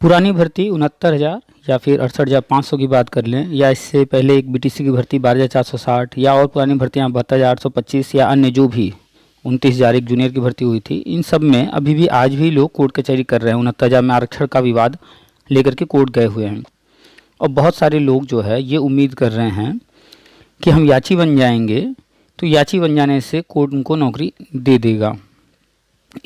पुरानी भर्ती 69,000 या फिर 68,500 की बात कर लें, या इससे पहले एक बीटीसी की भर्ती 12,460, या और पुरानी भर्तियाँ 72,825 या अन्य जो भी 29,000 एक जूनियर की भर्ती हुई थी, इन सब में अभी भी आज भी लोग कोर्ट कचहरी कर रहे हैं। 69,000 में आरक्षण का विवाद लेकर के कोर्ट गए हुए हैं और बहुत सारे लोग जो है ये उम्मीद कर रहे हैं कि हम याची बन जाएंगे तो याची बन जाने से कोर्ट उनको नौकरी दे देगा।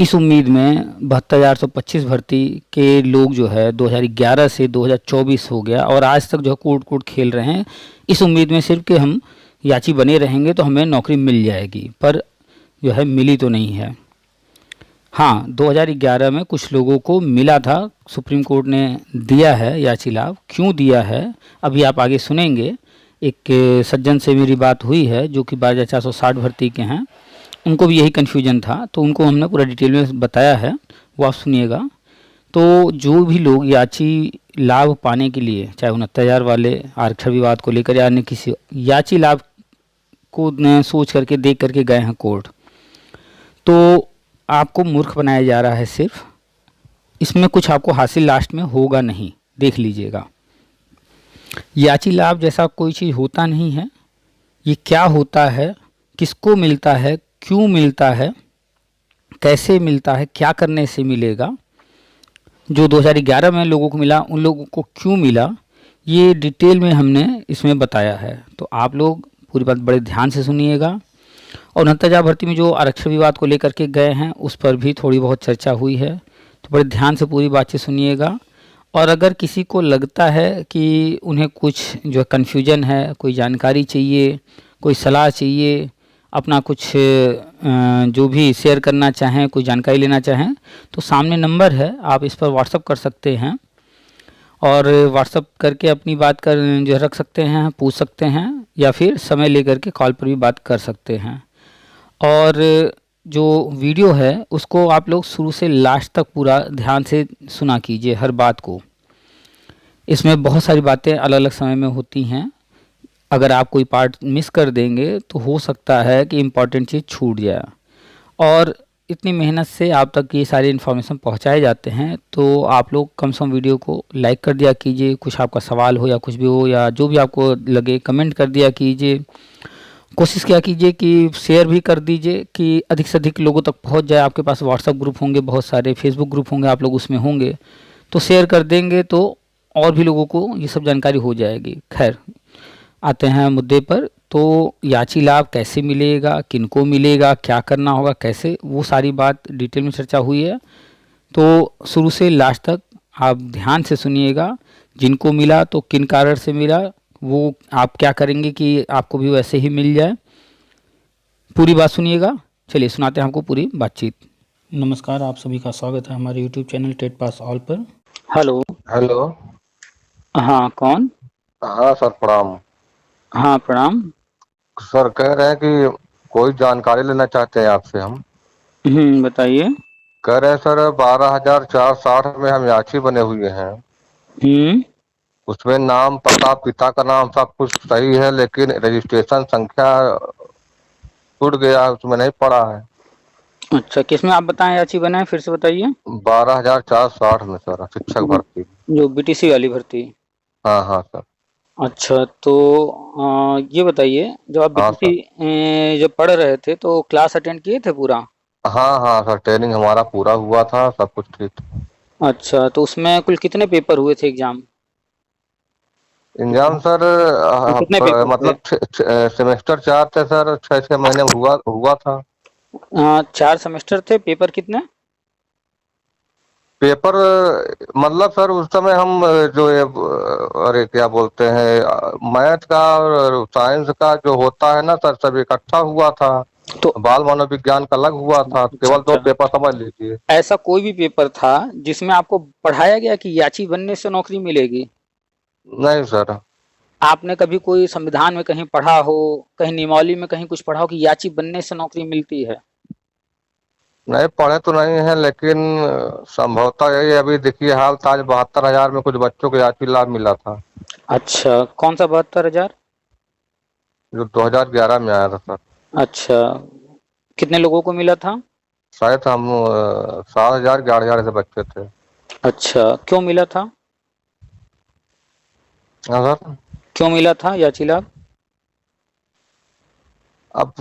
इस उम्मीद में 72,825 भर्ती के लोग जो है 2011 से 2024 हो गया और आज तक जो है कोर्ट कोर्ट खेल रहे हैं इस उम्मीद में सिर्फ कि हम याची बने रहेंगे तो हमें नौकरी मिल जाएगी, पर जो है मिली तो नहीं है। हाँ, 2011 में कुछ लोगों को मिला था, सुप्रीम कोर्ट ने दिया है याची लाभ। क्यों दिया है अभी आप आगे सुनेंगे। एक सज्जन से मेरी बात हुई है जो कि 12,460 भर्ती के हैं, उनको भी यही कन्फ्यूजन था तो उनको हमने पूरा डिटेल में बताया है, वो आप सुनिएगा। तो जो भी लोग याची लाभ पाने के लिए, चाहे 69,000 वाले आरक्षण विवाद को लेकर या अन्य किसी याची लाभ को सोच करके देख करके गए हैं कोर्ट, तो आपको मूर्ख बनाया जा रहा है। सिर्फ इसमें कुछ आपको हासिल लास्ट में होगा नहीं, देख लीजिएगा। याची लाभ जैसा कोई चीज़ होता नहीं है। ये क्या होता है, किसको मिलता है, क्यों मिलता है, कैसे मिलता है, क्या करने से मिलेगा, जो 2011 में लोगों को मिला उन लोगों को क्यों मिला, ये डिटेल में हमने इसमें बताया है। तो आप लोग पूरी बात बड़े ध्यान से सुनिएगा। और 69,000 भर्ती में जो आरक्षण विवाद को लेकर के गए हैं उस पर भी थोड़ी बहुत चर्चा हुई है, तो बड़े ध्यान से पूरी बातचीत सुनिएगा। और अगर किसी को लगता है कि उन्हें कुछ जो है कन्फ्यूजन है, कोई जानकारी चाहिए, कोई सलाह चाहिए, अपना कुछ जो भी शेयर करना चाहें, कोई जानकारी लेना चाहें, तो सामने नंबर है, आप इस पर व्हाट्सअप कर सकते हैं और व्हाट्सअप करके अपनी बात कर जो है रख सकते हैं, पूछ सकते हैं, या फिर समय लेकर के कॉल पर भी बात कर सकते हैं। और जो वीडियो है उसको आप लोग शुरू से लास्ट तक पूरा ध्यान से सुना कीजिए हर बात को। इसमें बहुत सारी बातें अलग अलग समय में होती हैं, अगर आप कोई पार्ट मिस कर देंगे तो हो सकता है कि इम्पॉर्टेंट चीज़ छूट जाए। और इतनी मेहनत से आप तक ये सारी इन्फॉर्मेशन पहुंचाए जाते हैं, तो आप लोग कम से कम वीडियो को लाइक कर दिया कीजिए। कुछ आपका सवाल हो या कुछ भी हो या जो भी आपको लगे कमेंट कर दिया कीजिए। कोशिश क्या कीजिए कि शेयर भी कर दीजिए कि अधिक से अधिक लोगों तक पहुंच जाए। आपके पास व्हाट्सएप ग्रुप होंगे, बहुत सारे फेसबुक ग्रुप होंगे, आप लोग उसमें होंगे, तो शेयर कर देंगे तो और भी लोगों को ये सब जानकारी हो जाएगी। खैर, आते हैं मुद्दे पर। तो याची लाभ कैसे मिलेगा, किनको मिलेगा, क्या करना होगा, कैसे, वो सारी बात डिटेल में चर्चा हुई है। तो शुरू से लास्ट तक आप ध्यान से सुनिएगा। जिनको मिला तो किन कारण से मिला, वो आप क्या करेंगे कि आपको भी वैसे ही मिल जाए, पूरी बात सुनिएगा। चलिए सुनाते हैं आपको पूरी बातचीत। नमस्कार, आप सभी का स्वागत है हमारे YouTube channel TET pass all पर। हेलो। हेलो। हाँ, कौन? हाँ सर, प्रणाम। हाँ, प्रणाम। सर कह रहे हैं कि कोई जानकारी लेना चाहते हैं आपसे हम। बताइए। कह रहे हैं सर 12,460 में हम याची बने हुए हैं। हम्म। उसमें नाम, पता, पिता का नाम सब कुछ सही है, लेकिन रजिस्ट्रेशन संख्या छूट गया, उसमें नहीं पड़ा है। अच्छा, किसमें आप बताएं याची बनाए, फिर से बताइए। 12,460 में सर, शिक्षक भर्ती। जो बीटीसी वाली भर्ती। हाँ हाँ सर। अच्छा, तो ये बताइए, जब आप हाँ सर। बीटीसी जब पढ़ रहे थे तो क्लास अटेंड किए थे पूरा? हाँ हाँ सर, ट्रेनिंग हमारा पूरा हुआ था, सब कुछ ठीक था। अच्छा, तो उसमें कुल कितने पेपर हुए थे एग्जाम? एग्जाम सर कितने पेपर थे? मतलब सेमेस्टर 4 थे सर, 6 6 महीने में हुआ हुआ था। 4 सेमेस्टर थे, पेपर कितने? पेपर मतलब सर उस समय हम जो ये अरे क्या बोलते हैं, मैथ का और साइंस का जो होता है ना सर, सब इकट्ठा हुआ था। तो बाल मनोविज्ञान का अलग हुआ था, अच्छा केवल 2 पेपर अच्छा, समझ लीजिए। ऐसा कोई भी पेपर था जिसमें आपको पढ़ाया गया कि याची बनने से नौकरी मिलेगी? नहीं सर। आपने कभी कोई संविधान में कहीं पढ़ा हो, कहीं नियमावली में कहीं कुछ पढ़ा हो कि याची बनने से नौकरी मिलती है? नहीं पढ़े तो नहीं है, लेकिन संभवतः यही अभी देखिए हाल था, आज 72,000 में कुछ बच्चों को यात्री लाभ मिला था, अच्छा, कौन सा 72,000? जो 2011 में आया था सर। अच्छा, कितने लोगों को मिला था? शायद हम 7,000 11,000 ऐसे बच्चे थे। अच्छा, क्यों मिला था? हाँ सर। क्यों मिला था याची लाभ? अब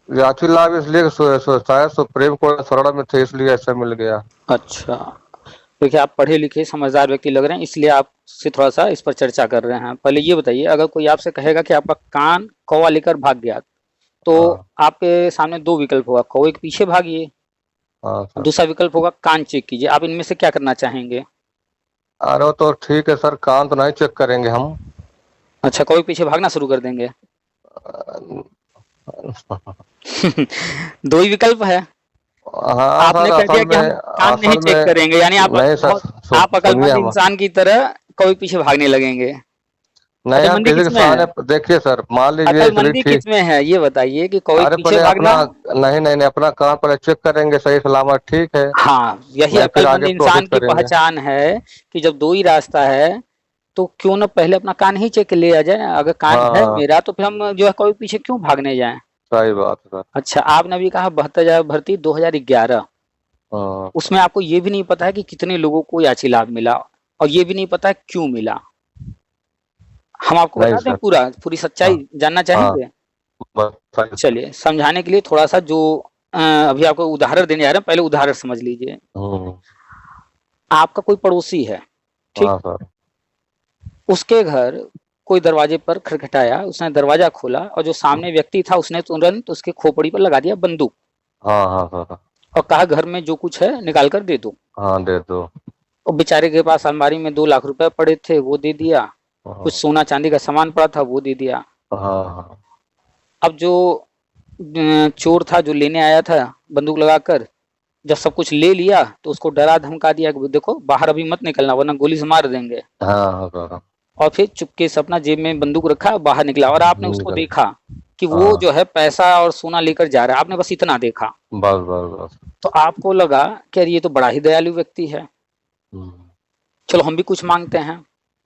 याची लाभ इसलिए शायद सुप्रीम कोर्ट शरण में थे इसलिए ऐसा मिल गया। अच्छा, देखिए आप पढ़े लिखे समझदार व्यक्ति लग रहे हैं, इसलिए आपसे थोड़ा सा इस पर चर्चा कर रहे हैं। पहले ये बताइए, अगर कोई आपसे कहेगा कि आपका कान कौवा लेकर भाग गया, तो हाँ। आपके सामने दो विकल्प होगा, कौवे के पीछे भागिए, हाँ और सर। दूसरा विकल्प होगा कान चेक कीजिए। आप इनमें से क्या करना चाहेंगे? अरे वो तो ठीक है सर, कान तो नहीं चेक करेंगे हम। अच्छा, कौवे के पीछे भागना शुरू कर देंगे। दो ही विकल्प है। हाँ आपने सर, कह दिया असल कि हम में कान नहीं असल चेक में करेंगे, यानी आप नहीं सर, बहुत आप सुनिए अकलमंद हम। इंसान की तरह कौवे के पीछे भागने लगेंगे। नहीं, हम अकलमंदी किसी के किसमें है? सामने देखिए सर, मान लीजिए चलिए अकलमंदी ठीक। किसमें है ये बताइए, कि कौवे के अरे पीछे पहले अपना, भागना। नहीं नहीं नहीं, अपना कान पहले चेक करेंगे सही सलामत ठीक है, हाँ, यही नहीं फिर अकलमंद आगे इंसान प्रोसीड की करेंगे। पहचान है, कि जब दो ही रास्ता है तो क्यों ना पहले अपना कान ही चेक ले आ जाए। अगर कान है हाँ मेरा तो फिर हम जो है कौवे के पीछे क्यों भागने जाएं। सही बात है सर। अच्छा, आपने अभी कहा 72,000 भर्ती 2011, हाँ। उसमें आपको ये भी नहीं पता है कि कितने लोगों को याची लाभ मिला, और ये भी नहीं पता है क्यों मिला। हम आपको नहीं बता दें सर। पूरी हाँ। सच्चाई जानना हाँ चाहेंगे? बस सही सर। चलिए समझाने के लिए थोड़ा सा जो अभी आपको उदाहरण देने जा रहे हैं, पहले उदाहरण समझ लीजिए। हम्म। आपका कोई पड़ोसी है, ठीक, हाँ सर। उसके घर कोई दरवाजे पर खटखटाया, उसने दरवाजा खोला और जो सामने व्यक्ति था उसने तुरंत उसके खोपड़ी पर लगा दिया बंदूक, हाँ हाँ सर। और कहा घर में जो कुछ है निकाल कर दे दो। हाँ दे दो। और बेचारे के पास अलमारी में 2 लाख रुपए पड़े थे, वो दे दिया। कुछ हाँ सोना चांदी का सामान पड़ा था, वो दे दिया। हाँ। हाँ अब जो चोर था जो लेने आया था बंदूक लगाकर, जब सब कुछ ले लिया तो उसको डरा धमका दिया कि देखो बाहर अभी मत निकलना वरना गोली से मार देंगे। हाँ सर। और फिर चुपके से अपना जेब में बंदूक रखा, बाहर निकला, और आपने उसको निकल। देखा कि वो हाँ जो है पैसा और सोना लेकर जा रहा है, आपने बस इतना देखा। बस बस बस। तो आपको लगा कि यार ये तो बड़ा ही दयालु व्यक्ति है, हम्म। चलो हम भी कुछ मांगते हैं।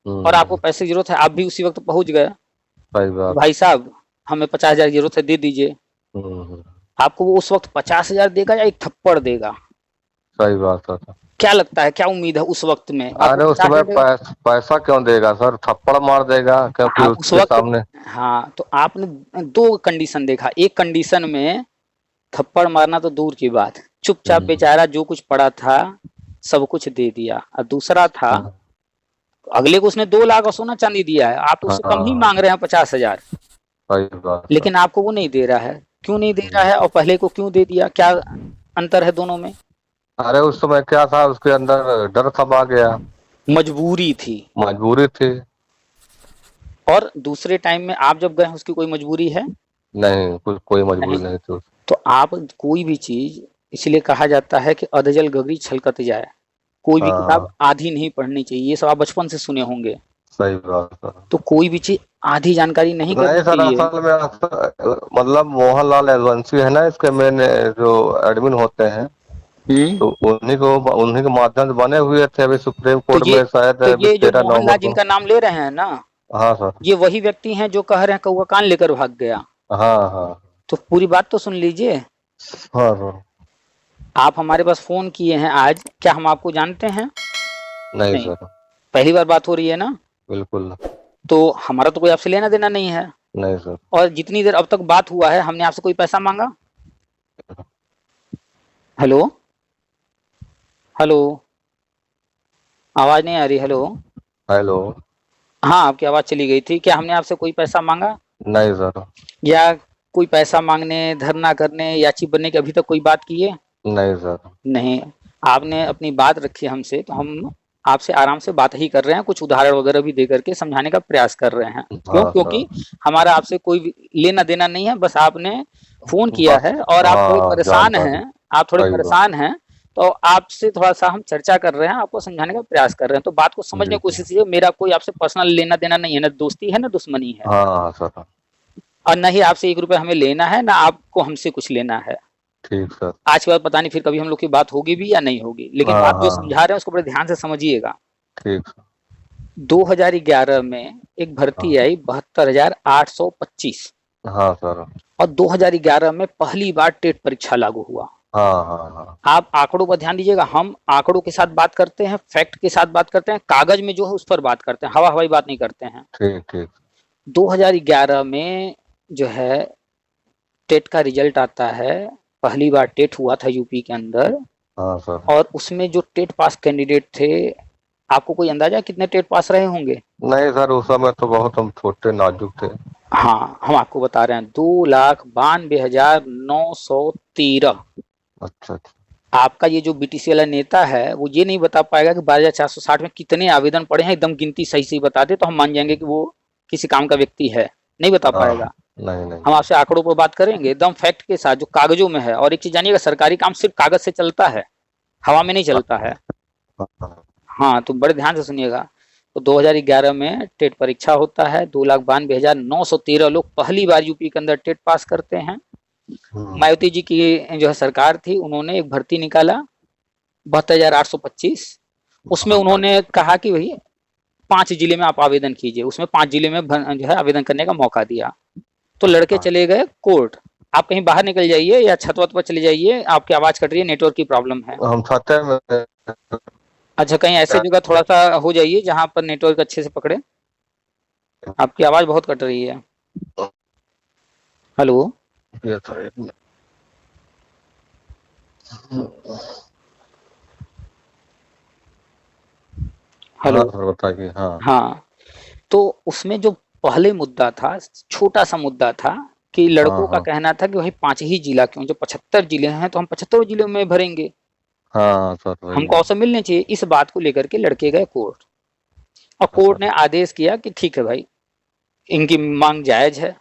और आपको हम्म। पैसे की जरूरत है, आप भी उसी वक्त पहुंच गए, सही बात। भाई साहब हमें 50,000 की जरूरत है, दे दीजिए। हम्म। आपको वो उस वक्त 50,000 देगा या एक थप्पड़ देगा? सही बात सर। क्या लगता है, क्या उम्मीद है उस वक्त में, आपको अरे उस समय 50,000 देगा? पैसा क्यों देगा सर, थप्पड़ मार देगा क्योंकि हाँ उस उसके वक्त। सामने। हाँ तो आपने दो कंडीशन देखा, एक कंडीशन में थप्पड़ मारना तो दूर की बात, चुपचाप हम्म। बेचारा जो कुछ पड़ा था सब कुछ दे दिया। और दूसरा था, हाँ अगले को उसने 2 लाख और सोना चांदी दिया है, आप तो उससे कम ही हाँ, मांग रहे हैं 50,000, सही बात सर। लेकिन आपको वो नहीं दे रहा है। क्यों नहीं दे रहा हम्म। है, और पहले को क्यों दे दिया, क्या अंतर है दोनों में? अरे उस समय क्या था उसके अंदर, डर खबा गया। मजबूरी थी। मजबूरी थी। और दूसरे टाइम में आप जब गए उसकी कोई मजबूरी है? नहीं, कुछ कोई मजबूरी नहीं। नहीं थी तो आप कोई भी चीज, इसलिए कहा जाता है कि अधजल गगरी छलकत जाए, कोई भी किताब हाँ आधी नहीं पढ़नी चाहिए, ये सब आप बचपन से सुने होंगे। सही बात सर। तो कोई भी चीज आधी जानकारी नहीं करनी नहीं सर, चाहिए। असल में मतलब मोहनलाल एडवांसी है ना इसके मेन जो एडमिन होते हैं, हम्म। तो उन्हीं के माध्यम से बने हुए थे। अभी सुप्रीम तो कोर्ट ये में शायद तो अभी ये जो 13 नवंबर मोहनलाल को। जिनका नाम ले रहे हैं ना, हाँ सर। ये वही व्यक्ति हैं जो कह रहे हैं कौवा कान लेकर भाग गया। हाँ हाँ। तो पूरी बात तो सुन लीजिए। हाँ सर। आप हमारे पास फोन किए हैं आज, क्या हम आपको जानते हैं? नहीं नहीं। सर। पहली बार बात हो रही है ना, बिल्कुल। तो हमारा तो कोई आपसे लेना देना नहीं है। नहीं सर। और जितनी देर अब तक बात हुआ है हमने आपसे कोई पैसा मांगा? हेलो, हेलो, आवाज नहीं आ रही, हेलो। हेलो। हाँ आपकी आवाज चली गई थी, क्या हमने आपसे कोई पैसा मांगा? नहीं सर। या कोई पैसा मांगने, धरना करने, याची बनने की अभी तक कोई बात की है? नहीं सर। नहीं। आपने अपनी बात रखी हमसे, तो हम आपसे आराम से बात ही कर रहे हैं, कुछ उदाहरण वगैरह भी दे करके समझाने का प्रयास कर रहे हैं। क्यों? हाँ क्योंकि सर। हमारा आपसे कोई लेना देना नहीं है, बस आपने फोन किया बस। है और आप थोड़े हाँ परेशान जानकारी। हैं। आप थोड़े सही बात। परेशान हैं, तो आपसे थोड़ा सा हम चर्चा कर रहे हैं, आपको समझाने का प्रयास कर रहे हैं, तो बात को समझने जी की सर। कोशिश कीजिए। मेरा कोई आपसे पर्सनल लेना देना नहीं है, ना दोस्ती है ना दुश्मनी है, हाँ सर। और न ही आपसे 1 रुपए हमें लेना है, ना आपको हमसे कुछ लेना है। ठीक सर। आज के बाद पता नहीं फिर कभी हम लोग की बात होगी भी या नहीं होगी, लेकिन हाँ बात जो हाँ। समझा रहे हैं उसको बड़े ध्यान से समझिएगा। ठीक सर। 2011 में एक भर्ती हाँ। आई 72,825, हाँ सर। और 2011 में पहली बार टेट परीक्षा लागू हुआ। हाँ हाँ हाँ। आप आंकड़ों पर ध्यान दीजिएगा, हम आंकड़ों के साथ बात करते हैं, फैक्ट के साथ बात करते हैं, कागज में जो है उस पर बात करते हैं, हवा हवाई बात नहीं करते हैं। ठीक ठीक। 2011 में जो है टेट का रिजल्ट आता है, पहली बार टेट हुआ था यूपी के अंदर, हाँ सर। और उसमें जो टेट पास कैंडिडेट थे, आपको कोई अंदाजा कितने टेट पास रहे होंगे? नहीं सर, उस समय तो बहुत हम छोटे नाजुक थे। हाँ, हम आपको बता रहे हैं, 2,92,913। अच्छा अच्छा। आपका ये जो बीटीसी वाला नेता है वो ये नहीं बता पाएगा कि 12,460 में कितने आवेदन पड़े हैं, एकदम गिनती सही सही बता दे तो हम मान जाएंगे कि वो किसी काम का व्यक्ति है, नहीं बता हाँ। पाएगा। नहीं नहीं। हम आपसे आंकड़ों पर बात करेंगे एकदम फैक्ट के साथ जो कागजों में है। और एक चीज जानिएगा, सरकारी काम सिर्फ कागज से चलता है, हवा में नहीं चलता है। हाँ हाँ। हाँ, तो बड़े ध्यान से सुनिएगा। तो 2011 में टेट परीक्षा होता है, 2,92,913 लोग पहली बार यूपी के अंदर टेट पास करते हैं। मायावती जी की जो है सरकार थी, उन्होंने एक भर्ती निकाला 72,825। उसमें उन्होंने कहा कि भाई 5 जिले में आप आवेदन कीजिए, उसमें 5 जिले में जो है आवेदन करने का मौका दिया। तो लड़के चले गए कोर्ट। आप कहीं बाहर निकल जाइए या छत वत पर चले जाइए, आपकी आवाज कट रही है, नेटवर्क की प्रॉब्लम है। हम छते में। अच्छा, कहीं ऐसे जगह थोड़ा सा हो जाइए जहां पर नेटवर्क अच्छे से पकड़े, आपकी आवाज बहुत कट रही है। हेलो। ये था एक मिनट। हेलो। हाँ सर बताइए। हाँ हाँ, तो उसमें जो पहले मुद्दा था, छोटा सा मुद्दा था कि हाँ लड़कों का हाँ कहना था कि भाई 5 ही जिला क्यों, जो 75 जिले हैं तो हम 75 जिलों में भरेंगे, हाँ सर वही हमको है। अवसर मिलने चाहिए। इस बात को लेकर के लड़के गए कोर्ट, और हाँ कोर्ट सर। ने आदेश किया कि ठीक है भाई, इनकी मांग जायज है।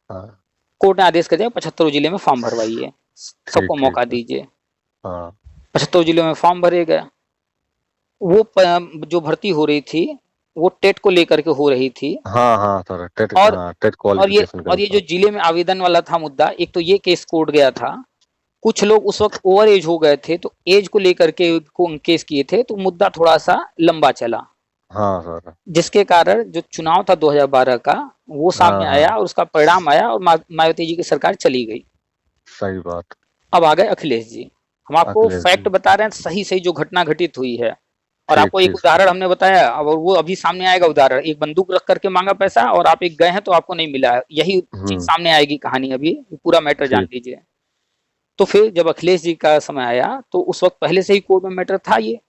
हाँ। कोर्ट ने आदेश कर दिया 75 जिले में फॉर्म भरवाइए, ठीक सबको ठीक मौका सर। दीजिए। हाँ 75 जिलों में फॉर्म भरे गए। वो जो भर्ती हो रही थी वो टेट को लेकर के हो रही थी। हाँ हाँ सर, टेट, और हाँ टेट और ये क्वालिफिकेशन के और ये जो अनुसार। जिले में आवेदन वाला था मुद्दा, एक तो ये केस कोर्ट गया था। कुछ लोग उस वक्त ओवर एज हो गए थे, तो एज को लेकर के केस किए थे, तो मुद्दा थोड़ा सा लंबा चला, हाँ सर। जिसके कारण जो चुनाव था 2012 का वो हाँ सामने आया हाँ। और उसका परिणाम आया, और मायावती जी की सरकार चली गई। सही बात। अब आ गए अखिलेश जी। हम आपको अखिलेश फैक्ट जी। बता रहे हैं, सही सही जो घटना घटित हुई है। और ठीक आपको एक ठीक सर। उदाहरण हमने बताया, अब वो अभी सामने आएगा उदाहरण, एक बंदूक रख करके मांगा पैसा और आप एक गए हैं तो आपको नहीं मिला है, यही चीज हम्म। सामने आएगी कहानी। अभी पूरा मैटर जान ठीक। लीजिए। तो फिर जब अखिलेश जी का समय आया तो उस वक्त पहले से ही कोर्ट में मैटर था ये।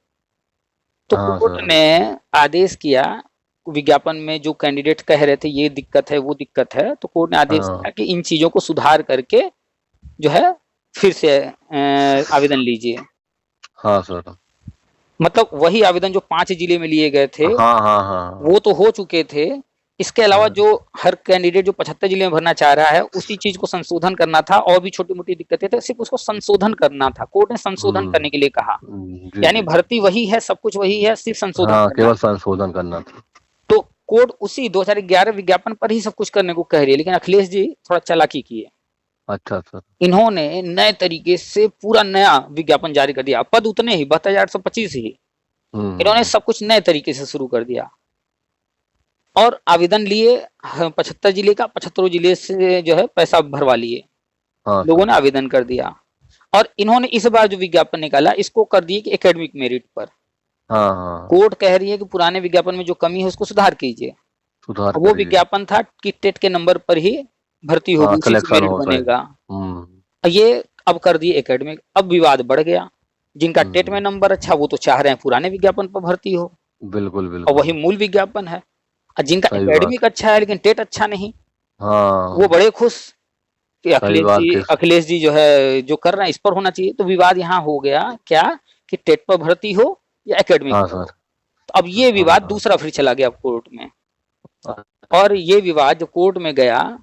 तो हाँ कोर्ट सर। ने आदेश किया, विज्ञापन में जो कैंडिडेट कह रहे थे ये दिक्कत है वो दिक्कत है, तो कोर्ट ने आदेश हाँ किया कि इन चीजों को सुधार करके जो है फिर से आवेदन लीजिए। हाँ सर। मतलब वही आवेदन जो 5 जिले में लिए गए थे हाँ हाँ हाँ वो तो हो चुके थे। इसके अलावा हाँ। जो हर कैंडिडेट जो 75 जिले में भरना चाह रहा है उसी चीज को संशोधन करना था, और भी छोटी मोटी दिक्कतें थे, सिर्फ उसको संशोधन करना था। कोर्ट ने संशोधन करने के लिए कहा, जी यानी जी जी। भर्ती वही है, सब कुछ वही है, सिर्फ संशोधन हाँ करना केवल है। संशोधन करना था। तो कोर्ट उसी 2011 विज्ञापन पर ही सब कुछ करने को कह रही है, लेकिन अखिलेश जी थोड़ा चालाकी किए। अच्छा सर। इन्होंने नए तरीके से पूरा नया विज्ञापन जारी कर दिया, पद उतने ही 72,825 ही, इन्होंने हम्म। सब कुछ नए तरीके से शुरू कर दिया। और आवेदन लिए 75 जिले का, 75 जिले से जो है पैसा भरवा लिए, हाँ लोगों सर। ने आवेदन कर दिया। और इन्होंने इस बार जो विज्ञापन निकाला इसको कर दिए कि एकेडमिक मेरिट पर। हाँ हाँ। कोर्ट कह रही है कि पुराने विज्ञापन में जो कमी है उसको सुधार कीजिए। सुधार वो करिए। विज्ञापन था कि टेट के नंबर पर ही भर्ती हाँ होगी, उसी से सिलेक्शन मेरिट हो सही। बनेगा। हम्म। ये अब कर दिए एकेडमिक। अब विवाद बढ़ गया, जिनका टेट में हम्म। नंबर अच्छा वो तो चाह रहे हैं पुराने विज्ञापन पर भर्ती हो, बिल्कुल और वही बिल्कुल। मूल विज्ञापन है। और जिनका सही बात। एकेडमिक अच्छा है लेकिन टेट अच्छा नहीं, वो हाँ बड़े खुश कि सही बात के। अखिलेश जी जो है जो कर रहे हैं इस पर होना चाहिए। तो विवाद यहाँ हो गया क्या, कि टेट पर भर्ती हो या एकेडमिक हाँ पर हो। सर। तो अब ये विवाद हाँ दूसरा फिर चला गया कोर्ट में। हाँ। और ये विवाद जो कोर्ट में गया,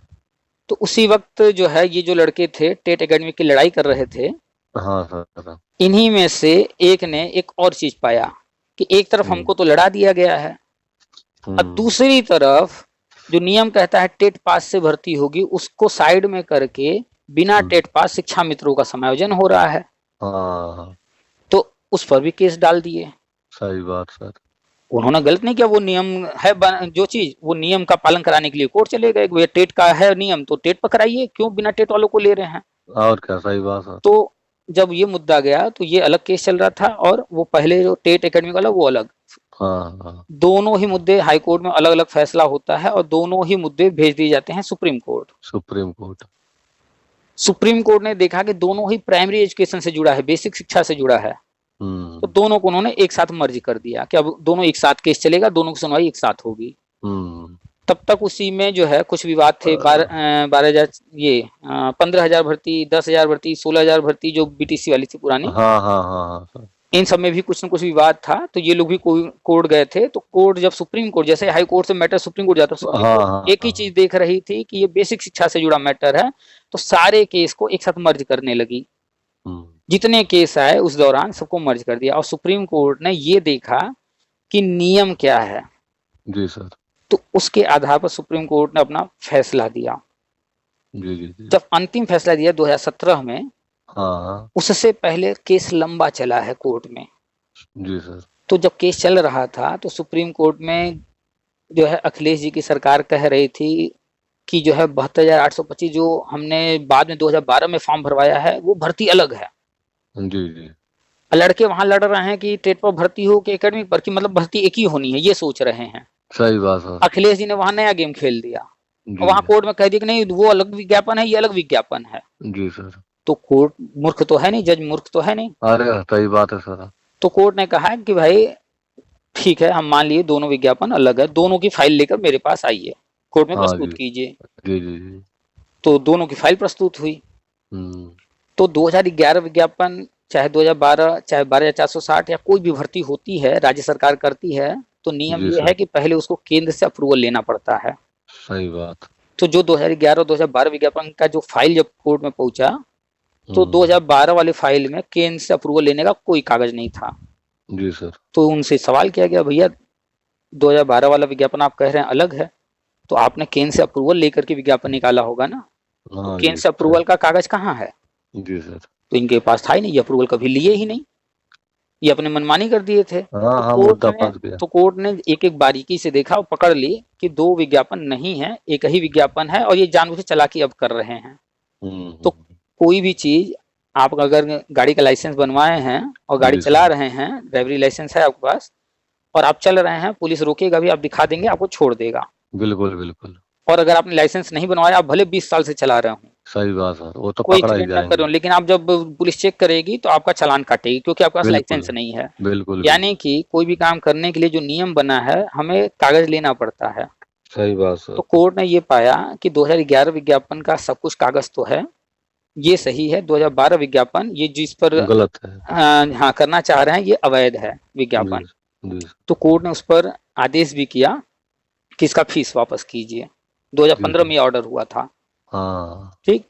तो उसी वक्त जो है ये जो लड़के थे टेट एकेडमिक की लड़ाई कर रहे थे, हाँ सर। इन्हीं में से एक ने एक और चीज पाया कि एक तरफ हम्म हमको तो लड़ा दिया गया है, और हम्म। दूसरी तरफ जो नियम कहता है टेट पास से भर्ती होगी, उसको साइड में करके बिना हम्म। टेट पास शिक्षा मित्रों का समायोजन हो रहा है। हाँ हाँ। तो उस पर भी केस डाल दिए। सही बात सर। उन्होंने गलत नहीं किया, वो नियम है जो चीज वो नियम का पालन कराने के लिए कोर्ट चले गए, वो टेट का है नियम तो टेट पर कराइए, क्यों बिना टेट वालों को ले रहे हैं। और क्या, सही बात है। तो जब ये मुद्दा गया तो ये अलग केस चल रहा था और वो पहले जो टेट एकेडमी वाला वो अलग। हाँ हाँ। दोनों ही मुद्दे हाई कोर्ट में अलग अलग फैसला होता है और दोनों ही मुद्दे भेज दिए जाते हैं supreme court. Supreme court. Supreme court ने देखा कि दोनों ही प्राइमरी एजुकेशन से जुड़ा है, बेसिक शिक्षा से जुड़ा है, तो दोनों को उन्होंने एक साथ मर्ज कर दिया कि अब दोनों एक साथ केस चलेगा, दोनों की सुनवाई एक साथ होगी। तब तक उसी में जो है कुछ विवाद थे। 12,000 ये 15,000 भर्ती, 10,000 भर्ती, 16,000 भर्ती जो बीटीसी वाली थी पुरानी। हाँ हाँ हाँ हाँ। इन सब में भी कुछ न कुछ विवाद था, तो ये लोग भी कोर्ट गए थे। तो कोर्ट जब सुप्रीम कोर्ट, जैसे हाई कोर्ट से मैटर सुप्रीम कोर्ट जाता, सुप्रीम हाँ कोर्ट हाँ एक ही चीज देख रही थी कि ये बेसिक शिक्षा से जुड़ा मैटर है, तो सारे केस को एक साथ मर्ज करने लगी। जितने केस आए उस दौरान सबको मर्ज कर दिया और सुप्रीम कोर्ट ने ये देखा कि नियम क्या है। जी सर। तो उसके आधार पर सुप्रीम कोर्ट ने अपना फैसला दिया। जी जी जी। जब अंतिम फैसला दिया 2017 में, हाँ उससे पहले केस लंबा चला है कोर्ट में। जी सर। तो जब केस चल रहा था तो सुप्रीम कोर्ट में जो है अखिलेश जी की सरकार कह रही थी कि जो है 72,825 जो हमने बाद में 2012 में फॉर्म भरवाया है वो भर्ती अलग है। जी जी। लड़के वहां लड़ रहे हैं कि टेट पर भर्ती हो कि एकेडमिक पर, कि मतलब भर्ती एक ही होनी है, ये सोच रहे हैं। सही बात सर। अखिलेश जी ने वहां नया गेम खेल दिया और जी वहां कोर्ट में कह दिया कि नहीं वो अलग विज्ञापन है, ये अलग विज्ञापन है। जी सर। तो कोर्ट मूर्ख तो है नहीं, जज मूर्ख तो है नहीं। अरे सही बात है सर। तो कोर्ट ने कहा कि भाई ठीक है, हम मान लिए दोनों विज्ञापन अलग है, दोनों की फाइल लेकर मेरे पास आइए, कोर्ट में हाँ प्रस्तुत जी कीजिए। जी जी जी। तो दोनों की फाइल प्रस्तुत हुई। तो 2011 विज्ञापन, चाहे 2012, चाहे 12,460 या कोई भी भर्ती होती है, राज्य सरकार करती है, तो नियम जी ये सर। है कि पहले उसको केंद्र से अप्रूवल लेना पड़ता है। सही बात। तो जो 2011 और 2012 विज्ञापन का जो फाइल जब कोर्ट में पहुंचा, तो 2012 वाले फाइल में केंद्र से अप्रूवल लेने का कोई कागज नहीं था। जी सर। तो उनसे सवाल किया गया, भैया 2012 वाला विज्ञापन आप कह रहे हैं अलग है, तो आपने केंद्र से अप्रूवल लेकर के विज्ञापन निकाला होगा ना, तो हाँ केंद्र जी से अप्रूवल का कागज कहाँ है? जी सर। तो इनके पास था ही नहीं, ये अप्रूवल कभी लिए ही नहीं, ये अपने मनमानी कर दिए थे। हाँ हाँ मुद्दा फंस गया। तो कोर्ट ने एक एक बारीकी से देखा और पकड़ ली कि दो विज्ञापन नहीं है, एक ही विज्ञापन है और ये जानबूझ के चालाकी अब कर रहे हैं। तो कोई भी चीज आप अगर गाड़ी का लाइसेंस बनवाए हैं और गाड़ी चला रहे हैं, ड्राइवरी लाइसेंस है आपके पास और आप चल रहे हैं, पुलिस रोकेगा भी, आप दिखा देंगे, आपको छोड़ देगा। बिल्कुल बिल्कुल। और अगर आपने लाइसेंस नहीं बनवाया, आप भले 20 साल से चला रहे हो, सही बात सर, वो तो कोई पकड़ा ही एक्सीडेंट ना जाएंगे। करो, लेकिन आप जब पुलिस चेक करेगी तो आपका चालान काटेगी क्योंकि आपके पास लाइसेंस नहीं है। बिल्कुल। यानी कि कोई भी काम करने के लिए जो नियम बना है, हमें कागज लेना पड़ता है। सही बात सर। तो कोर्ट ने ये पाया कि 2011 विज्ञापन का सब कुछ कागज तो है, ये सही है। 2012 विज्ञापन ये जिस पर गलत है, हाँ करना चाह रहे हैं, ये अवैध है विज्ञापन। तो कोर्ट ने उस पर आदेश भी किया कि इसका फीस वापस कीजिए। 2015 में ऑर्डर हुआ था। हाँ ठीक।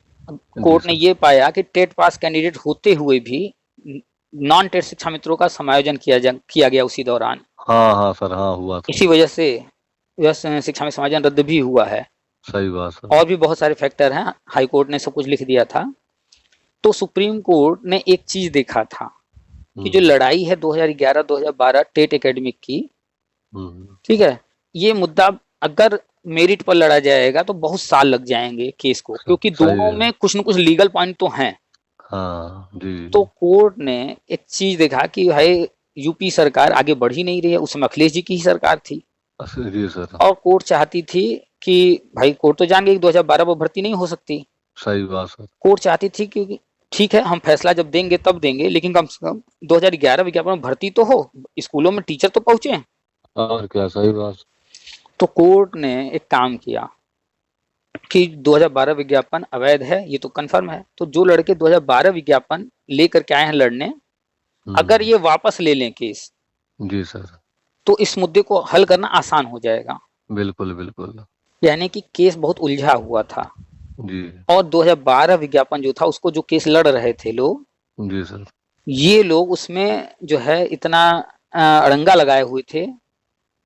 कोर्ट ने ये पाया कि टेट पास कैंडिडेट होते हुए भी नॉन टेट शिक्षा मित्रों का समायोजन किया गया उसी दौरान। हाँ हाँ सर, हाँ हुआ था। इसी वजह से शिक्षा में समायोजन रद्द भी हुआ है। सही बात सर। और भी बहुत सारे फैक्टर हैं, हाई कोर्ट ने सब कुछ लिख दिया था। तो सुप्रीम कोर्ट ने एक चीज देखा था कि जो लड़ाई है 2011-2012 टेट एकेडमिक की, ठीक है, ये मुद्दा अगर मेरिट पर लड़ा जाएगा तो बहुत साल लग जाएंगे केस को, क्योंकि दोनों में कुछ न कुछ लीगल पॉइंट तो हैं। हाँ जी। तो कोर्ट ने एक चीज देखा कि भाई यूपी सरकार आगे बढ़ ही नहीं रही है, उसमें अखिलेश जी की ही सरकार थी जी सर। और कोर्ट चाहती थी कि भाई कोर्ट तो जान गई 2012 में भर्ती नहीं हो सकती। सही बात सर। कोर्ट चाहती थी कि ठीक है, हम फैसला जब देंगे तब देंगे, लेकिन कम से कम 2011 विज्ञापन में भर्ती तो हो, स्कूलों में टीचर तो पहुंचे। और क्या, सही बात। तो कोर्ट ने एक काम किया कि 2012 विज्ञापन अवैध है, ये तो कंफर्म है। तो जो लड़के 2012 विज्ञापन लेकर के आए हैं लड़ने, अगर ये वापस ले लें केस, जी सर, तो इस मुद्दे को हल करना आसान हो जाएगा। बिल्कुल बिल्कुल। यानी कि केस बहुत उलझा हुआ था जी। और 2012 विज्ञापन जो था, उसको जो केस लड़ रहे थे लोग, जी सर, ये लोग उसमें जो है इतना अड़ंगा लगाए हुए थे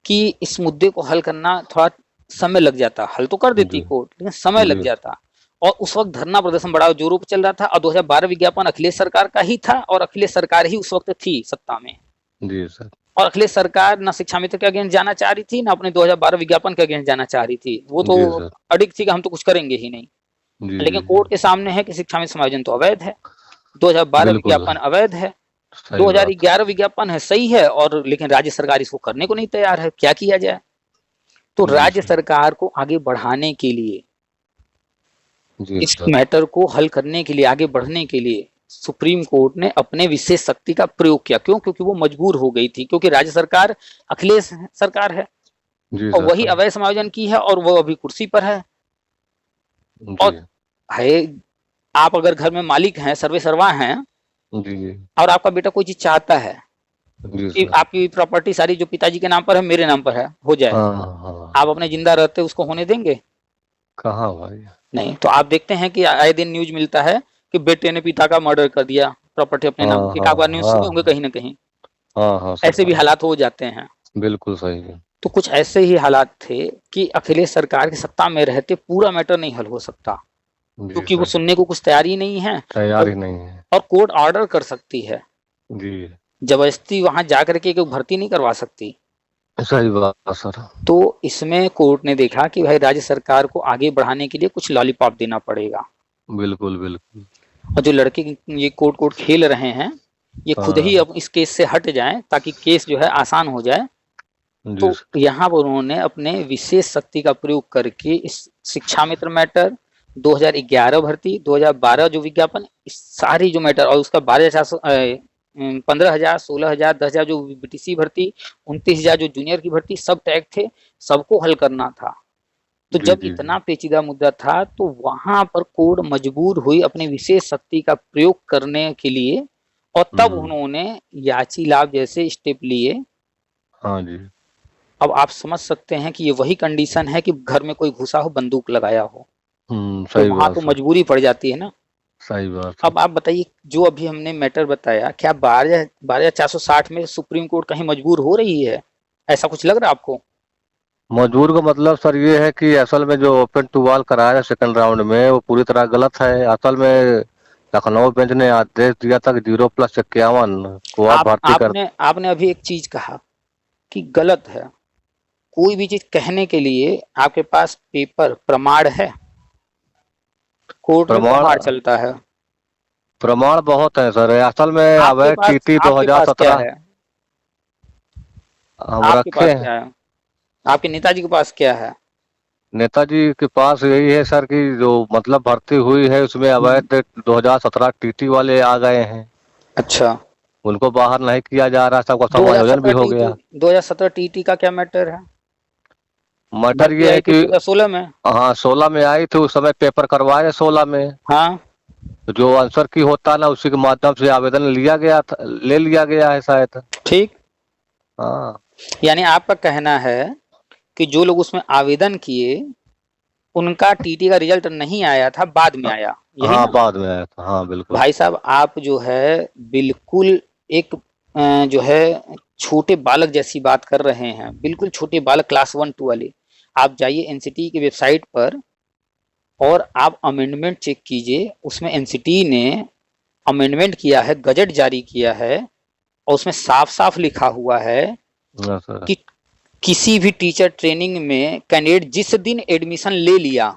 कि इस मुद्दे को हल करना थोड़ा समय लग जाता। हल तो कर देती कोर्ट, लेकिन समय लग जाता। और उस वक्त धरना प्रदर्शन बड़ा जोरों पर चल रहा था और 2012 विज्ञापन अखिलेश सरकार का ही था और अखिलेश सरकार ही उस वक्त थी सत्ता में। जी सर। और अखिलेश सरकार ना शिक्षा मित्र के अगेंस्ट जाना चाह रही थी, ना अपने 2012 विज्ञापन के अगेंस्ट जाना चाह रही थी। वो तो अडिग थी कि हम तो कुछ करेंगे ही नहीं। लेकिन कोर्ट के सामने है कि शिक्षा में समायोजन तो अवैध है। 2012 बिल्कुल विज्ञापन अवैध है, सही बात। 2011 विज्ञापन है सही है, और लेकिन राज्य सरकार इसको करने को नहीं तैयार है। क्या किया जाए? तो जी राज्य सर। सरकार को आगे बढ़ाने के लिए, जी इस सर। मैटर को हल करने के लिए, आगे बढ़ने के लिए सुप्रीम कोर्ट ने अपने विशेष शक्ति का प्रयोग किया। क्यों? क्योंकि वो मजबूर हो गई थी, क्योंकि राज्य सरकार अखिलेश सरकार है जी और सर वही सर। अवैध समायोजन की है, और वो अभी कुर्सी पर है। जी। और है, आप अगर घर में मालिक हैं, सर्वे सर्वा हैं, जी जी। और आपका बेटा कोई चीज चाहता है जी कि सर। आपकी प्रॉपर्टी सारी जो पिताजी के नाम पर है मेरे नाम पर है हो जाए, हाँ हाँ। आप अपने जिंदा रहते उसको होने देंगे? कहाँ भाई। नहीं। तो आप देखते हैं कि आए दिन न्यूज मिलता है कि बेटे ने पिता का मर्डर कर दिया, प्रॉपर्टी अपने हाँ नाम, एक हाँ आध बार न्यूज सुने होंगे हाँ। कहीं ना कहीं। हाँ हाँ सर ऐसे भी हाँ। हालात हो जाते हैं। बिल्कुल सही है। तो कुछ ऐसे ही हालात थे कि अखिलेश सरकार की सत्ता में रहते पूरा मैटर नहीं हल हो सकता, जी क्योंकि वो सर। सुनने को कुछ तैयार ही नहीं है। तैयार और, ही नहीं है। और कोर्ट ऑर्डर कर सकती है, जी। जबरदस्ती वहां जाकर के कोई भर्ती नहीं करवा सकती। सही बात सर। तो इसमें कोर्ट ने देखा कि भाई राज्य सरकार को आगे बढ़ाने के लिए कुछ लॉलीपॉप देना पड़ेगा, बिल्कुल बिल्कुल। और जो लड़के ये कोर्ट कोर्ट खेल रहे हैं, ये खुद ही हाँ। अब इस केस से हट जाएं ताकि केस जो है आसान हो जाए। जी तो सर। यहाँ पर उन्होंने अपने विशेष शक्ति का प्रयोग करके इस शिक्षा मित्र मैटर, 2011 भर्ती, 2012 जो विज्ञापन, इस सारी जो मैटर, और उसका 15,000, 16,000, 10,000 जो बीटीसी भर्ती, 29,000 जो जूनियर की भर्ती, सब टैग थे, सबको हल करना था। तो जी जब जी इतना जी। पेचीदा मुद्दा था, तो वहां पर कोर्ट मजबूर हुई अपनी विशेष शक्ति का प्रयोग करने के लिए, और तब हम्म। उन्होंने याची लाभ जैसे स्टेप लिए। हाँ जी। अब आप समझ सकते हैं कि ये वही कंडीशन है कि घर में कोई घुसा हो, बंदूक लगाया हो, तो सही वहां बात तो सर। मजबूरी पड़ जाती है ना। सही बात है। अब आप बताइए, जो अभी हमने मैटर बताया, क्या 12,460 में सुप्रीम कोर्ट कहीं मजबूर हो रही है? ऐसा कुछ लग रहा है आपको? मजबूर का मतलब सर ये है कि असल में जो ओपन टू बॉल कराया है सेकंड राउंड में वो पूरी तरह गलत है। असल में लखनऊ बेंच ने आदेश दिया था कि 0+51 को आप आप भर्ती कर। आपने आपने अभी एक चीज कहा कि गलत है। कोई भी चीज कहने के लिए आपके पास पेपर प्रमाण है? कोर्ट में प्रमाण। प्रमाण चलता है। प्रमाण बहुत है सर। असल में आपके अवैध पास टीटी आपके पास क्या 2017 है? हम आपके रखे पास हैं। क्या है? आपके नेताजी के पास क्या है? नेताजी के पास यही है सर कि जो मतलब भर्ती हुई है उसमें हम्म, अवैध 2017 टीटी वाले आ गए हैं। अच्छा। उनको बाहर नहीं किया जा रहा, सबका समायोजन 2017 भी हो टीटी, गया। 2017 टीटी का क्या मैटर है? मटर भर्ती ये है आई थी कि 2016 में। हाँ 16 में आई थी, उस समय पेपर करवाए 16 में। हाँ, तो जो आंसर की होता ना उसी के माध्यम से आवेदन लिया गया था, ले लिया गया है शायद। ठीक। हाँ। यानी आपका कहना है कि जो लोग उसमें आवेदन किए, उनका टीटी का रिजल्ट नहीं आया था, बाद में आया, यही हाँ ना? बाद में आया था, हाँ बिल्कुल। भाई साहब, आप जो है बिल्कुल एक जो है छोटे बालक जैसी बात कर रहे हैं, बिल्कुल छोटे बालक, क्लास 1 2 वाले। आप जाइए एनसीटी की वेबसाइट पर और आप अमेंडमेंट चेक कीजिए, उसमें एनसीटी ने अमेंडमेंट किया है, गजट जारी किया है, और उसमें साफ साफ लिखा हुआ है हाँ सर। कि किसी भी टीचर ट्रेनिंग में कैंडिडेट जिस दिन एडमिशन ले लिया,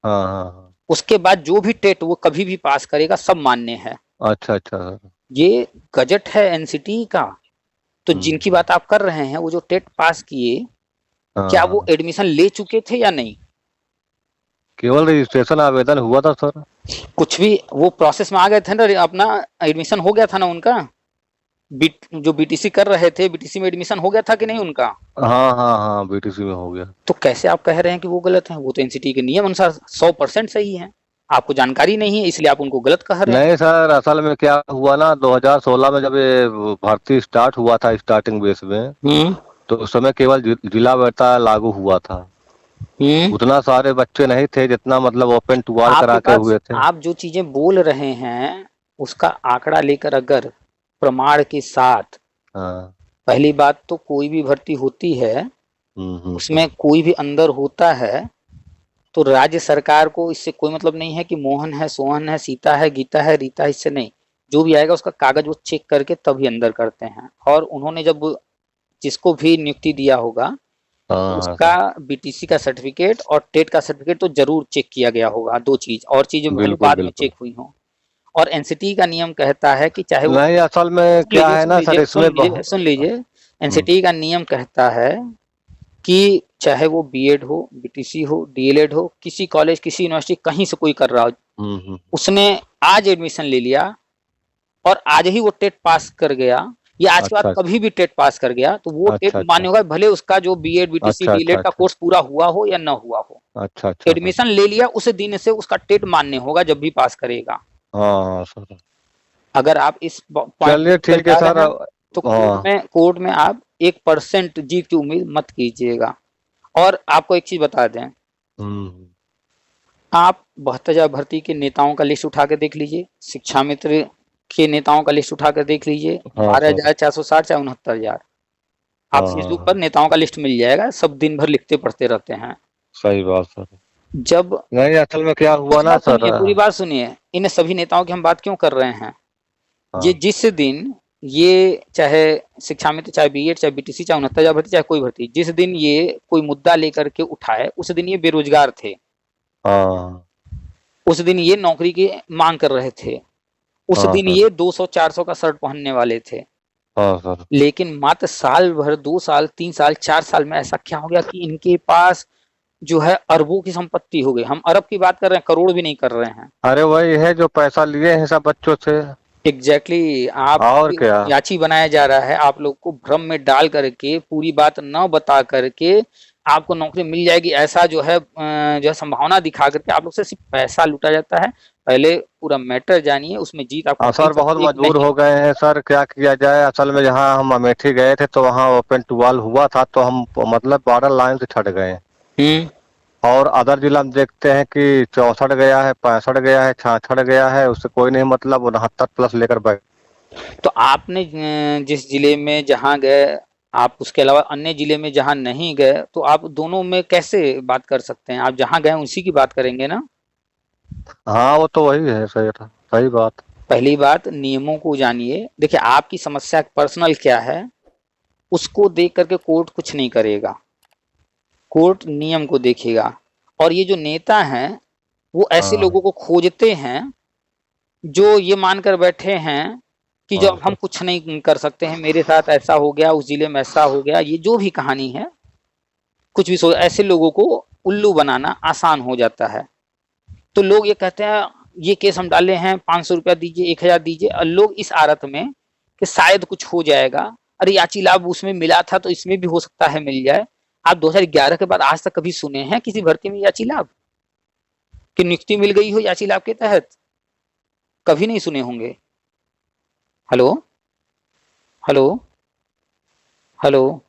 हाँ हाँ हाँ। उसके बाद जो भी टेट वो कभी भी पास करेगा, सब मान्य है। अच्छा अच्छा सर। ये गजट है एनसीटी का। तो जिनकी हम्म। बात आप कर रहे हैं, वो जो टेट पास किए, हाँ क्या वो हाँ। एडमिशन ले चुके थे या नहीं? केवल रजिस्ट्रेशन आवेदन हुआ था सर। कुछ भी वो प्रोसेस में आ गए थे ना, अपना एडमिशन हो गया था ना उनका? जो बीटीसी कर रहे थे, बीटीसी में एडमिशन हो गया था कि नहीं उनका? हाँ हाँ हाँ बीटीसी में हो गया। तो कैसे आप कह रहे हैं कि वो गलत है? वो तो एनसीटी के नियम अनुसार 100% सही है। आपको जानकारी नहीं है, इसलिए आप उनको गलत कह रहे हैं। नहीं सर, असल में क्या हुआ ना 2016 में जब ये भर्ती स्टार्ट हुआ था स्टार्टिंग बेस में, हम्म। तो उस समय केवल जिला वैता लागू हुआ था। हम्म। उतना सारे बच्चे नहीं थे जितना मतलब ओपन टुवाल आपके करा के पास हुए थे। आप जो चीजें बोल रहे हैं, उसका आंकड़ा लेकर अगर प्रमाण के साथ, हाँ। पहली बात तो कोई भी भर्ती होती है, सर। उसमें कोई भी अंदर होता है, तो राज्य सरकार को इससे कोई मतलब नहीं है कि मोहन है, सोहन है, सीता है, गीता है, रीता है, इससे नहीं। जो भी आएगा उसका कागज वो चेक करके तभी अंदर करते हैं। और उन्होंने जब जिसको भी नियुक्ति दिया होगा, तो हाँ हाँ उसका सर। बीटीसी का सर्टिफिकेट और टेट का सर्टिफिकेट तो जरूर चेक किया गया होगा। दो चीज और चीजें भले बिल्कुल बाद में बिल्कुल। चेक हुई हो। और एनसीटी का नियम कहता है कि चाहे वो, नहीं, असल में क्या है ना सर, सुन इसमें लीजिए सुन लीजिए, एनसीटी का नियम कहता है कि चाहे वो बीएड हो, बीटीसी हो, डीएलएड हो, किसी कॉलेज, किसी यूनिवर्सिटी, कहीं से कोई कर रहा हो, उसने आज एडमिशन ले लिया और आज ही वो टेट पास कर गया, या आज के बाद अच्छा कभी भी टेट पास कर गया, तो वो टेट अच्छा मान्य होगा, भले उसका जो बीएड बीटीसी अच्छा अच्छा डीएलएड का अच्छा कोर्स पूरा हुआ हो या ना हुआ हो। अच्छा अच्छा सर। एडमिशन ले लिया उस दिन से उसका टेट मान्य होगा जब भी पास करेगा। हाँ सर, अगर आप इस पॉइंट चलिए पर ठीक है जा सर। रहे हैं तो हाँ। कोर्ट में आप 1% जीत की उम्मीद मत कीजिएगा। और आपको एक चीज बता दें, हम्म। आप 72,000 भर्ती के नेताओं का लिस्ट उठा के देख लीजिए, शिक्षा मित्र के नेताओं का लिस्ट उठा कर देख लीजिए, हाँ सर। 12,460 चाहे 69,000, आप फेसबुक पर हाँ, नेताओं का लिस्ट मिल जाएगा, सब दिन भर लिखते पढ़ते रहते हैं। सही बात सर। जब नहीं, असल में क्या हुआ पूरी ना बात सर। सुनिए, पूरी बात सुनिए, इन सभी नेताओं की हम बात क्यों कर रहे हैं, ये हाँ जिस दिन ये चाहे शिक्षा मित्र, चाहे बीएड, चाहे बीटीसी, चाहे 69,000 भर्ती, चाहे कोई भर्ती, जिस दिन ये कोई मुद्दा लेकर के उठाए उस दिन ये बेरोजगार थे, हाँ उस दिन ये नौकरी की मांग कर रहे थे, उस हाँ दिन सर। ये 200-400 का शर्ट पहनने वाले थे। हाँ सर। लेकिन मात्र साल भर, 2 साल, 3 साल, 4 साल में ऐसा क्या हो गया कि इनके पास जो है अरबों की संपत्ति हो गई। हम अरब की बात कर रहे हैं, करोड़ भी नहीं कर रहे हैं। अरे वही है जो पैसा लिए हैं सब बच्चों से। एग्जैक्टली आप और क्या। याची बनाया जा रहा है, आप लोग को भ्रम में डाल करके, पूरी बात न बता करके आपको नौकरी मिल जाएगी, ऐसा जो है संभावना दिखा करके आप लोग से सिर्फ पैसा लूटा जाता है। पहले पूरा मैटर जानिए, उसमें जीत आपको मिल सर बहुत सकती है कि मजबूर नहीं। हो गए हैं सर, क्या किया जाए। असल में जहाँ हम अमेठी गए थे तो वहाँ ओपन टूवाल हुआ था, तो हम मतलब बॉर्डर लाइन से छट गए। हम्म। और अदर जिला में देखते हैं कि 64 गया है, 65 गया है, 66 गया है, उससे कोई नहीं मतलब 69+ लेकर बैठ। तो आपने जिस जिले में जहाँ गए, आप उसके अलावा अन्य जिले में जहाँ नहीं गए, तो आप दोनों में कैसे बात कर सकते हैं? आप जहाँ गए उसी की बात करेंगे ना। हाँ वो तो वही है, सही था, सही बात। पहली बात, नियमों को जानिए। देखिए आपकी समस्या पर्सनल क्या है, उसको देख करके कोर्ट कुछ नहीं करेगा, कोर्ट नियम को देखेगा। और ये जो नेता हैं वो ऐसे हाँ लोगों को खोजते हैं जो ये मानकर बैठे हैं कि हाँ जब हम सर। कुछ नहीं कर सकते हैं, मेरे साथ ऐसा हो गया, उस जिले में ऐसा हो गया, ये जो भी कहानी है, कुछ भी सोच, ऐसे लोगों को उल्लू बनाना आसान हो जाता है। तो लोग ये कहते हैं ये केस हम डाले हैं, 500 रुपया दीजिए, 1,000 दीजिए, और लोग इस आदत में कि शायद कुछ हो जाएगा, अरे याची लाभ उसमें मिला था तो इसमें भी हो सकता है मिल जाए। आप 2011 के बाद आज तक कभी सुने हैं किसी भर्ती में याची लाभ की नियुक्ति मिल गई हो याची लाभ के तहत? कभी नहीं सुने होंगे। Hello, hello, hello.